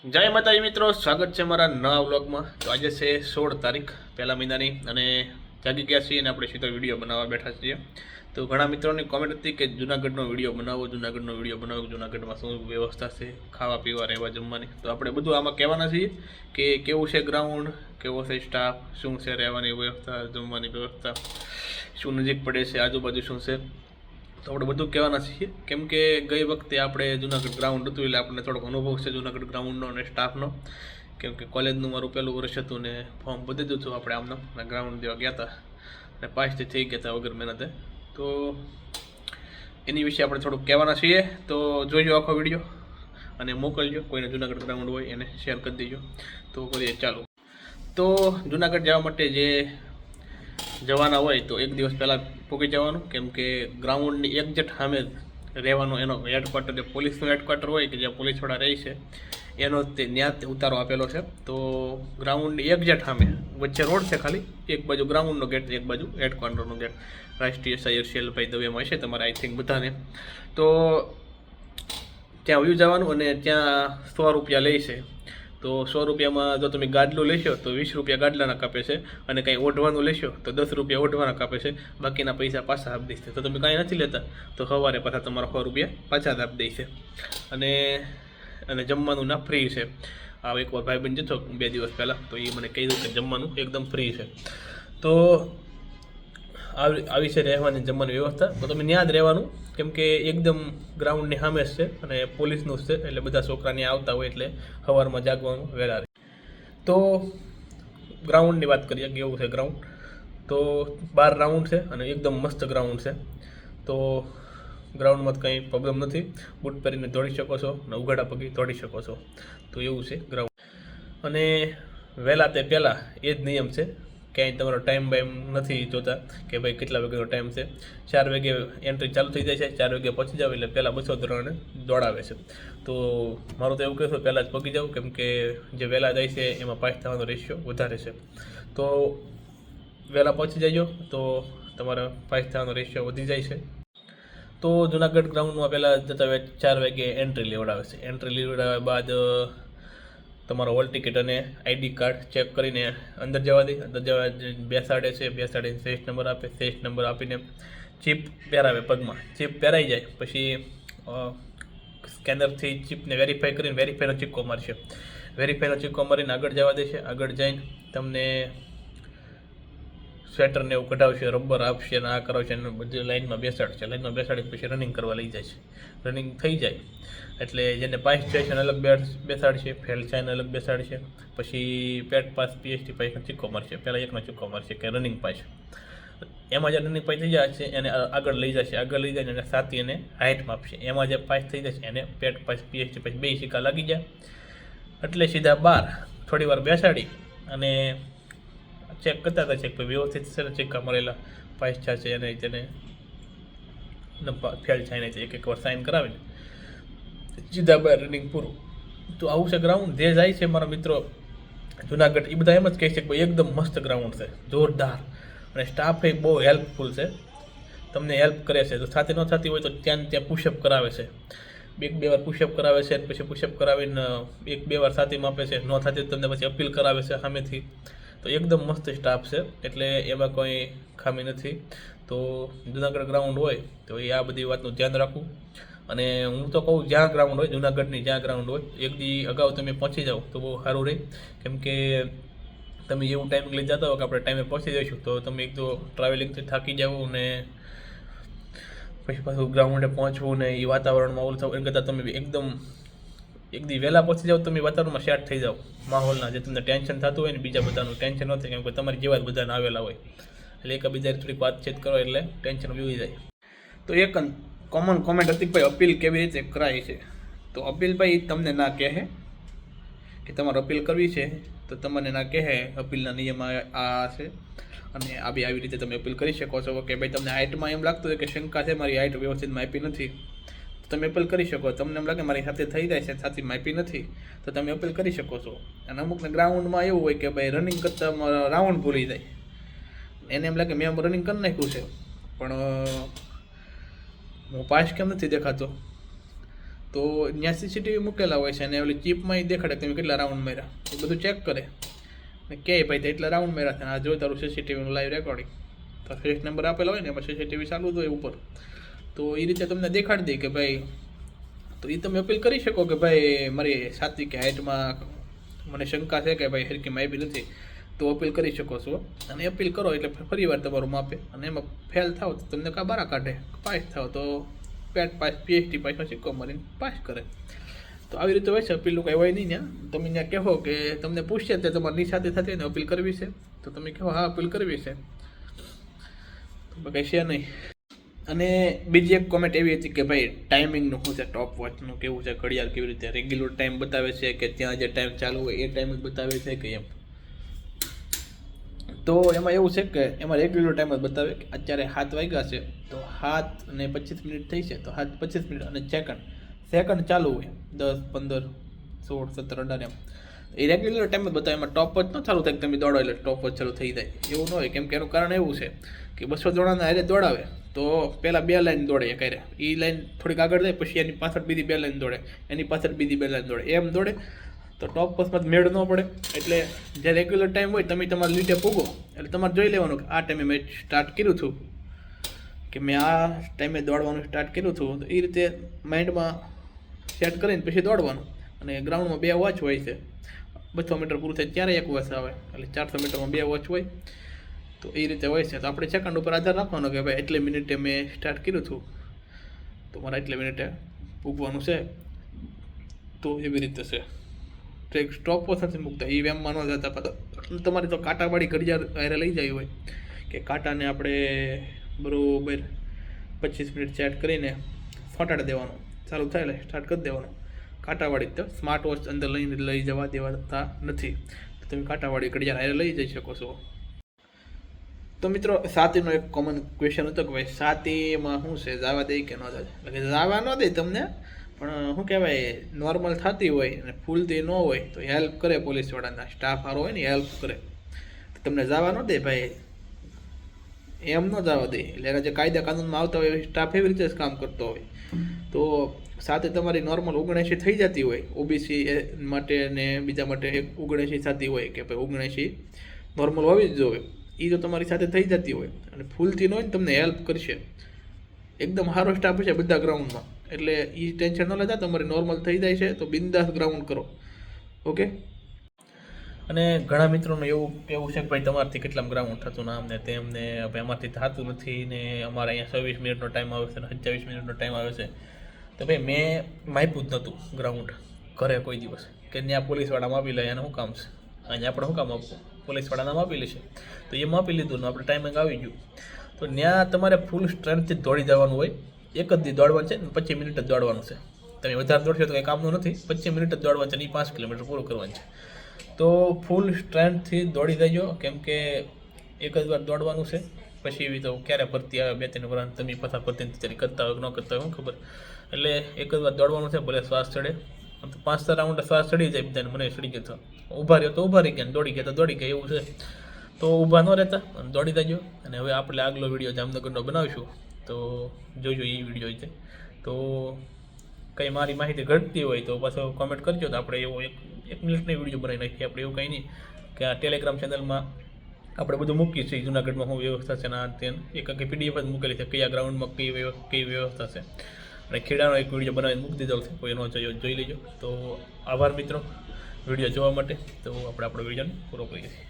જય માતાજી મિત્રો, સ્વાગત છે મારા નવા વ્લોગમાં। તો આજે છે 16 તારીખ પહેલા મહિનાની અને જાગી ગયા છીએ અને આપણે સીધો વિડીયો બનાવવા બેઠા છીએ। તો ઘણા મિત્રોની કોમેન્ટ હતી કે જૂનાગઢનો વિડીયો બનાવો, જૂનાગઢમાં શું વ્યવસ્થા છે ખાવા પીવા રહેવા જમવાની। તો આપણે બધું આમાં કહેવાના છીએ કે કેવું છે ગ્રાઉન્ડ, કેવો છે સ્ટાફ, શું છે રહેવાની વ્યવસ્થા, જમવાની વ્યવસ્થા, શું નજીક પડે છે, આજુબાજુ શું છે। તો આપણે બધું કહેવાના છીએ કેમ કે ગઈ વખતે આપણે જૂનાગઢ ગ્રાઉન્ડ હતું એટલે આપણને થોડોક અનુભવ છે જૂનાગઢ ગ્રાઉન્ડનો અને સ્ટાફનો, કેમ કે કોલેજનું મારું પહેલું વર્ષ હતું ને ફોર્મ ભરી દીધું હતું આપણે આમનો અને ગ્રાઉન્ડ દેવા ગયા હતા અને પાસથી થઈ ગયા હતા વગર મહેનતે। તો એની વિશે આપણે થોડુંક કહેવાના છીએ। તો જોઈજો આખો વિડીયો અને મોકલજો, કોઈને જૂનાગઢ ગ્રાઉન્ડ હોય એને શેર કરી દેજો। તો કરીએ ચાલુ। તો જૂનાગઢ જવા માટે જે જવાના હોય તો એક દિવસ પહેલાં પહોંચી જવાનું, કેમ કે ગ્રાઉન્ડની એક્ઝેક્ટ સામે રહેવાનો એનો હેડક્વાર્ટર, જે પોલીસનું હેડક્વાર્ટર હોય કે જ્યાં પોલીસવાળા રહે છે એનો તે ત્યાં ઉતારો આપેલો છે। તો ગ્રાઉન્ડની એક્ઝેક્ટ સામે વચ્ચે રોડ છે, ખાલી એક બાજુ ગ્રાઉન્ડનો ગેટ, એક બાજુ હેડક્વાર્ટરનો ગેટ। રાષ્ટ્રીય સૈયર શેલભાઈ દવેમાં હશે તમારે આઈ થિંક બધાને। તો ત્યાં વયું જવાનું અને ત્યાં 100 રૂપિયા લે છે। તો 100 રૂપિયામાં જો તમે ગાડલું લેશો તો 20 રૂપિયા ગાડલાના કાપે છે અને કંઈ ઓઢવાનું લેશો તો 10 રૂપિયા ઓઢવાના કાપે છે, બાકીના પૈસા પાછા આપી દેશે। તો તમે કાંઈ નથી લેતા તો સવારે પાછા તમારા 100 રૂપિયા પાછા જ આપી દેશે। અને જમવાનું ના ફ્રી છે। આ એકવાર ભાઈબંધ જતો 2 દિવસ પહેલાં તો એ મને કહી દીધું કે જમવાનું એકદમ ફ્રી છે। તો આવી છે રહેવાની જમવાની વ્યવસ્થા। તો તમે ત્યાં જ રહેવાનું, કેમ કે એકદમ ગ્રાઉન્ડની સામે જ છે અને પોલીસનું જ છે એટલે બધા છોકરા ત્યાં આવતા હોય એટલે સવારમાં જાગવાનું વહેલા રહે। તો ગ્રાઉન્ડની વાત કરીએ કેવું છે ગ્રાઉન્ડ, તો 12 રાઉન્ડ છે અને એકદમ મસ્ત ગ્રાઉન્ડ છે। તો ગ્રાઉન્ડમાં કંઈ પ્રોબ્લેમ નથી, બૂટ પહેરીને દોડી શકો છો અને ઉઘાડા પગે દોડી શકો છો। તો એવું છે ગ્રાઉન્ડ। અને વહેલા તે પહેલાં એ જ નિયમ છે, ક્યાંય તમારો ટાઈમ બાઈમ નથી જોતા કે ભાઈ કેટલા વાગ્યાનો ટાઈમ છે। 4 વાગે એન્ટ્રી ચાલુ થઈ જાય છે, 4 વાગે પહોંચી જાવ એટલે પહેલાં 200 ધોરણે દોડાવે છે। તો મારું તો એવું કહેશું પહેલાં જ પહોંચી જાવ, કેમ કે જે વહેલા જાય છે એમાં પાસ થવાનો રેશિયો વધારે છે। તો વહેલા પહોંચી જજો તો તમારા પાસ થવાનો રેશિયો વધી જાય છે। તો જૂનાગઢ ગ્રાઉન્ડમાં પહેલાં જતા 4 વાગે એન્ટ્રી લેવડાવે છે। એન્ટ્રી લેવડાવ્યા બાદ તમારો હોલ ટિકિટ અને આઈડી કાર્ડ ચેક કરીને અંદર જવા દે। અંદર જવા બેસાડે છે, બેસાડીને સેશ નંબર આપે, સેશ નંબર આપીને ચીપ પહેરાવે પગમાં। ચીપ પહેરાઈ જાય પછી સ્કેનરથી ચીપને વેરીફાઈ કરીને વેરીફાઈનો ચિક્કો મારશે। વેરીફાઈનો ચિક્કો મારીને આગળ જવા દેશે। આગળ જઈને તમને સ્વેટરને એવું કઢાવશે, રબર આપશે અને આ કરાવશે અને બધી લાઇનમાં બેસાડશે। લાઇનમાં બેસાડીને પછી રનિંગ કરવા લઈ જાય છે। રનિંગ થઈ જાય એટલે જેને પાસ જાય છે એને અલગ બેસાડશે, ફેલ છે એને અલગ બેસાડશે, પછી પેટ પાસ પીએચડી પાસનો ચિક્કો મારશે, પહેલાં એકનો ચિક્કો મારશે કે રનિંગ પાસ। એમાં જે રનિંગ પાસ થઈ જાય છે એને આગળ લઈ જશે, આગળ લઈ જાય અને સાથી એને હાઇટ માપશે। એમાં જે પાસ થઈ જશે એને પેટ પાસ પીએચડી પાસ 2 સિક્કા લાગી જાય એટલે સીધા બહાર થોડી વાર બેસાડી અને ચેક કરતા હતા ચેક વ્યવસ્થિત છે ચેક્કા મળેલા પાસ છે એને તેને ફેલ છે એને એક વાર સાઇન કરાવીને સીધા બહાર રનિંગ પૂરું। તો આવું છે ગ્રાઉન્ડ। જે જાય છે મારા મિત્રો જૂનાગઢ એ બધા એમ જ કહે છે કે ભાઈ એકદમ મસ્ત ગ્રાઉન્ડ છે, જોરદાર, અને સ્ટાફ એ બહુ હેલ્પફુલ છે, તમને હેલ્પ કરે છે। તો સાથે ન થતી હોય તો ત્યાં પુશઅપ કરાવે છે, 1-2 વાર પુશઅપ કરાવે છે, પછી પુશઅપ કરાવીને 1-2 વાર સાથીમાં આપે છે, ન થતી તમને પછી અપીલ કરાવે છે સામેથી। તો એકદમ મસ્ત સ્ટાફ છે એટલે એમાં કોઈ ખામી નથી। તો જૂનાગઢ ગ્રાઉન્ડ હોય તો એ આ બધી વાતનું ધ્યાન રાખવું। અને હું તો કહું જ્યાં ગ્રાઉન્ડ હોય, જૂનાગઢની જ્યાં ગ્રાઉન્ડ હોય એક દી અગાઉ તમે પહોંચી જાઓ તો બહુ સારું રહે, કેમ કે તમે એવું ટાઈમિંગ લઈ જતા હો કે આપણે ટાઈમે પહોંચી જઈશું તો તમે એક તો ટ્રાવેલિંગથી થાકી જાવ ને પછી પાછું ગ્રાઉન્ડે પહોંચવું ને એ વાતાવરણમાં ઓલું થવું, એ કરતાં તમે એકદમ એક દી વહેલા પહોંચી જાઓ, તમે વાતાવરણમાં સેટ થઈ જાઓ માહોલના, જે તમને ટેન્શન થતું હોય ને બીજા બધાનું ટેન્શન ન થાય, કેમ કે તમારી જેવા જ બધાને આવેલા હોય એટલે એકબીજાને થોડીક વાતચીત કરો એટલે ટેન્શન વયું જાય। તો એક કોમન કોમેન્ટ હતી કે ભાઈ અપીલ કેવી રીતે કરાય છે। તો અપીલ ભાઈ તમને ના કહે કે તમારે અપીલ કરવી છે તો તમને ના કહે અપીલના નિયમ આ છે અને આવી રીતે તમે અપીલ કરી શકો છો કે ભાઈ તમને હાઇટમાં એમ લાગતું હોય કે શંકા છે મારી હાઇટ વ્યવસ્થિત માપી નથી તો તમે અપીલ કરી શકો। તમને એમ લાગે મારી સાથે થઈ જાય છે સાથે માપી નથી તો તમે અપીલ કરી શકો છો। અને અમુકને ગ્રાઉન્ડમાં એવું હોય કે ભાઈ રનિંગ કરતાં રાઉન્ડ ભૂલી જાય, એને એમ લાગે મેં રનિંગ કરી નાખ્યું છે પણ હું પાસ કેમ નથી દેખાતો, તો ત્યાં સીસીટીવી મૂકેલા હોય છે અને ઓલી ચીપમાં દેખાડે તમે કેટલા રાઉન્ડ માર્યા એ બધું ચેક કરે ને કે ભાઈ તે એટલા રાઉન્ડ માર્યા છે આ જો તારું સીસીટીવીનું લાઈવ રેકોર્ડિંગ તો ફેસ નંબર આપેલો હોય ને એમાં સીસીટીવી ચાલુ જ હોય ઉપર તો એ રીતે તમને દેખાડી દે કે ભાઈ તો એ તમે અપીલ કરી શકો કે ભાઈ મારી સાત્વિક હાઇટમાં મને શંકા છે કે ભાઈ હરકીમાં આવી નથી તો અપીલ કરી શકો છો અને અપીલ કરો એટલે ફરી વાર તમારું માપે અને એમાં ફેલ થાવ તો તમને કાં બહાર કાઢે પાસ થાવ તો પેટ પાસ પીએચડી પાસનો સિક્કો મારીને પાસ કરે તો આવી રીતે હોય છે અપીલનું કંઈ હોય નહીં ત્યાં તમે ત્યાં કહો કે તમને પૂછશે તે તમારી નિશાતી થતી હોય ને અપીલ કરવી છે તો તમે કહો હા અપીલ કરવી છે તો કંઈ છે નહીં. અને બીજી એક કોમેન્ટ એવી હતી કે ભાઈ ટાઈમિંગનું શું છે ટોપ વોચનું કેવું છે ઘડિયાળ કેવી રીતે રેગ્યુલર ટાઈમ બતાવે છે કે ત્યાં જે ટાઈમ ચાલુ હોય એ ટાઈમ જ બતાવે છે કે એમ. તો એમાં એવું છે કે એમાં રેગ્યુલર ટાઈમ જ બતાવે કે અત્યારે 7 વાગ્યા છે તો 7:25 થઈ છે તો 7:25 અને સેકન્ડ ચાલુ હોય 10, 15, 16, 17, 18 એમ એ રેગ્યુલર ટાઈમ જ બતાવે. એમાં ટોપ વોચ ન ચાલુ થાય તમે દોડો એટલે ટોપ વોચ ચાલુ થઈ જાય એવું ન હોય કેમ કે એનું કારણ એવું છે કે 200 દોડાના હારે દોડાવે તો પહેલાં 2 લાઈન દોડે કરે એ લાઈન થોડીક આગળ જાય પછી એની પાછળ બીજી 2 લાઈન દોડે એની પાછળ બીજી 2 લાઈન દોડે એમ દોડે તો ટોપ વોચમાં મેળ ન પડે. એટલે જે રેગ્યુલર ટાઈમ હોય તમે તમારી લીટે પૂગો એટલે તમારે જોઈ લેવાનું કે આ ટાઈમે મેં સ્ટાર્ટ કર્યું હતું કે મેં આ ટાઈમે દોડવાનું સ્ટાર્ટ કર્યું હતું તો એ રીતે માઇન્ડમાં સેટ કરીને પછી દોડવાનું. અને ગ્રાઉન્ડમાં 2 વોચ હોય છે 200 મીટર પૂરું થાય ત્યારે 1 વોચ આવે એટલે 400 મીટરમાં 2 વોચ હોય તો એ રીતે હોય છે. તો આપણે સેકન્ડ ઉપર આધાર રાખવાનો કે ભાઈ એટલી મિનિટે મેં સ્ટાર્ટ કર્યું હતું તો મારે એટલી મિનિટે પૂગવાનું છે તો એવી રીતે છે. તો એક સ્ટોપ વોચ નથી મૂકતા એ વેમમાં ન જતા તમારે તો કાંટાવાળી ઘડિયાળ હારે લઈ જાય હોય કે કાંટાને આપણે બરાબર 25 મિનિટ સેટ કરીને ફટાડી દેવાનો ચાલુ થાય એટલે સ્ટાર્ટ કરી દેવાનો. કાંટાવાળી તો સ્માર્ટ વોચ અંદર લઈ જવા દેવાતા નથી તો તમે કાંટાવાળી ઘડિયાળ હારે લઈ જઈ શકો છો. તો મિત્રો સાતીનો એક કોમન ક્વેશ્ચન હતો કે ભાઈ સાતીમાં શું છે જવા દે કે ન જાય એટલે કે જવા ન દે તમને પણ શું કહેવાય નોર્મલ થતી હોય અને ફૂલતી ન હોય તો હેલ્પ કરે પોલીસવાળાના સ્ટાફ સારો હોય ને હેલ્પ કરે તો તમને જવા ન દે ભાઈ એમ ન જવા દે. એટલે જે કાયદા કાનૂનમાં આવતા હોય સ્ટાફ એવી રીતે જ કામ કરતો હોય તો સાથે તમારી નોર્મલ 79 થઈ જતી હોય ઓબીસી માટે ને બીજા માટે 79 થતી હોય કે ભાઈ 79 નોર્મલ હોવી જ જોઈએ એ તો તમારી સાથે થઈ જતી હોય અને ફૂલથી ન હોય ને તમને હેલ્પ કરશે એકદમ સારો સ્ટાફ છે બધા ગ્રાઉન્ડમાં એટલે એ ટેન્શન ન લેતા તમારે નોર્મલ થઈ જાય છે તો બિંદાસ ગ્રાઉન્ડ કરો ઓકે. અને ઘણા મિત્રોને એવું છે કે ભાઈ તમારાથી કેટલામાં ગ્રાઉન્ડ થતું નામ ને તેમને ભાઈ અમારથી થતું નથી ને અમારે અહીંયા 26 મિનિટનો ટાઈમ આવે છે ને 27 મિનિટનો ટાઈમ આવે છે તો ભાઈ મેં માપ્યું જ નહોતું ગ્રાઉન્ડ ઘરે કોઈ દિવસ કે ત્યાં પોલીસવાળા માપી લે એને શું કામ છે અહીંયા આપણે શું કામ આપવું પોલીસવાળાના માપી લેશે તો એ માપી લીધું ને આપણે ટાઈમિંગ આવી ગયું તો ત્યાં તમારે ફૂલ સ્ટ્રેન્થથી દોડી જવાનું હોય એક જ દી દોડવાનું છે ને 25 મિનિટ જ દોડવાનું છે. તમે વધારે દોડશો તો કંઈ કામનું નથી 25 મિનિટ જ દોડવાનું છે ને એ 5 કિલોમીટર પૂરું કરવાનું છે તો ફૂલ સ્ટ્રેન્થથી દોડી જજો કેમ કે એક જ વાર દોડવાનું છે પછી એવી તો ક્યારે ભરતી આવે 2-3 વર્ષ તમે પાછા ભરતીની તૈયારી કરતા હોય ન કરતા હોય શું ખબર એટલે એક જ વાર દોડવાનું છે ભલે શ્વાસ ચડે આમ તો 5 રાઉન્ડ શ્વાસ ચડી જાય બધાને મને ચડી ગયો તો ઊભા રહ્યો તો ઊભા રહી ગયા દોડી ગયા તો દોડી ગયા એવું છે તો ઊભા ન રહેતા અને દોડી જજો. અને હવે આપણે આગલો વિડીયો જામનગરનો બનાવીશું તો જોજો એ વિડીયો છે તો કંઈ મારી માહિતી ઘટતી હોય તો પાછો કોમેન્ટ કરજો તો આપણે એવો એક મિનિટનો વિડીયો બનાવી નાખીએ આપણે એવું કંઈ નહીં કે આ ટેલિગ્રામ ચેનલમાં આપણે બધું મૂકીએ છીએ જૂનાગઢમાં શું વ્યવસ્થા છે ને તે એક આખી પીડીએફ જ મૂકેલી છે કયા ગ્રાઉન્ડમાં કઈ વ્યવસ્થા છે અને ખેડાનો એક વિડીયો બનાવીને મૂકી દીધો છે કોઈ ન જોઈ લેજો. તો આભાર મિત્રો વિડીયો જોવા માટે તો આપણે આપણો વિડીયોને પૂરો કરીએ છીએ.